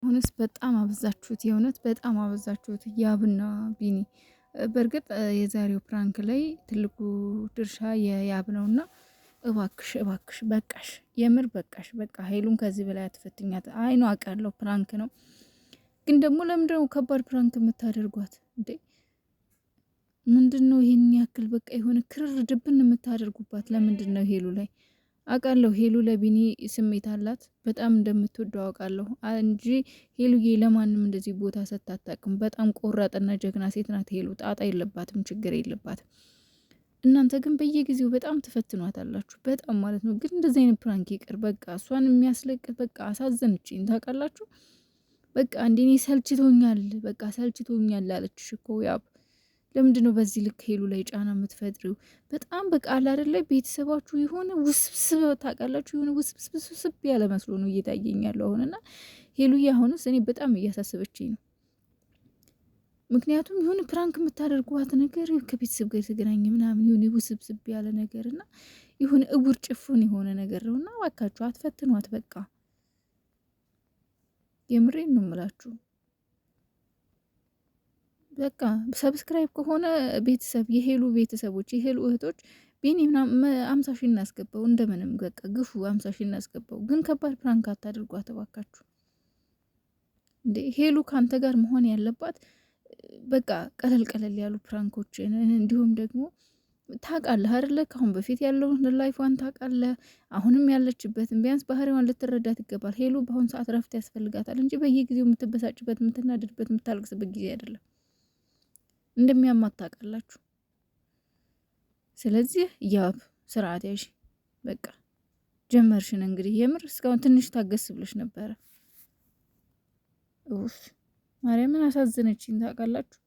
አሁንስ በጣም አበዛችሁት፣ የእውነት በጣም አበዛችሁት ያብና ቢኒ። በእርግጥ የዛሬው ፕራንክ ላይ ትልቁ ድርሻ የያብ ነውና እባክሽ እባክሽ በቃሽ፣ የምር በቃሽ። በቃ ሀይሉን ከዚህ በላይ አትፈትኛት። አይኗ አውቃለሁ ፕራንክ ነው፣ ግን ደግሞ ለምንድነው ከባድ ፕራንክ የምታደርጓት እንዴ? ምንድነው ይሄን ያክል በቃ የሆነ ክርር ድብን የምታደርጉባት? ለምንድን ነው ሄሉ ላይ? አውቃለሁ ሄሉ ለቢኒ ስሜት አላት፣ በጣም እንደምትወደው አውቃለሁ እንጂ ሄሉዬ ለማንም እንደዚህ ቦታ ሰጥታ አታውቅም። በጣም ቆራጥና ጀግና ሴት ናት ሄሉ። ጣጣ የለባትም፣ ችግር የለባትም። እናንተ ግን በየጊዜው በጣም ትፈትኗት አላችሁ፣ በጣም ማለት ነው። ግን እንደዚህ አይነት ፕራንክ ይቅር በቃ። እሷን የሚያስለቅቅ በቃ አሳዘንችኝ ታውቃላችሁ። በቃ እንዴ ሰልችቶኛል፣ በቃ ሰልችቶኛል አለችሽ እኮ ያብ። ለምንድነው በዚህ ልክ ሄሉ ላይ ጫና የምትፈጥሪው? በጣም በቃ አለ አይደለ ቤተሰባችሁ የሆነ ውስብስብ ታውቃላችሁ፣ የሆነ ውስብስብ ያለ መስሎ ነው እየታየኝ ያለው አሁንና ሄሉዬ፣ አሁንስ እኔ በጣም እያሳሰበችኝ ነው። ምክንያቱም የሆነ ፕራንክ የምታደርጓት ነገር ከቤተሰብ ጋር የተገናኘ ምናምን የሆነ ውስብስብ ያለ ነገር እና የሆነ እውር ጭፉን የሆነ ነገር ነው እና እባካችሁ አትፈትኗት በቃ። የምሬን ነው የምላችሁ። በቃ ሰብስክራይብ ከሆነ ቤተሰብ የሄሉ ቤተሰቦች የሄሉ እህቶች ቢኒ ምናምን 50 ሺህ እናስገባው እንደምንም በቃ ግፉ 50 ሺህ እናስገባው። ግን ከባድ ፕራንክ አታድርጓት እባካችሁ እንዴ። ሄሉ ካንተ ጋር መሆን ያለባት በቃ ቀለል ቀለል ያሉ ፕራንኮችን እንዲሁም ደግሞ ታውቃለህ አይደለ? ካሁን በፊት ያለውን ላይፏን ታውቃለህ። አሁንም ያለችበትን ቢያንስ ባህሪዋን ልትረዳት ይገባል። ሄሉ በአሁኑ ሰዓት ረፍት ያስፈልጋታል እንጂ በየጊዜው የምትበሳጭበት፣ የምትናደድበት፣ የምታለቅስበት ጊዜ አይደለም። እንደሚያማት ታውቃላችሁ። ስለዚህ ያብ ስርዓት ያዥ በቃ። ጀመርሽን እንግዲህ የምር እስካሁን ትንሽ ታገስ ብለሽ ነበረ። ኡፍ ማርያምን አሳዘነችኝ ታውቃላችሁ።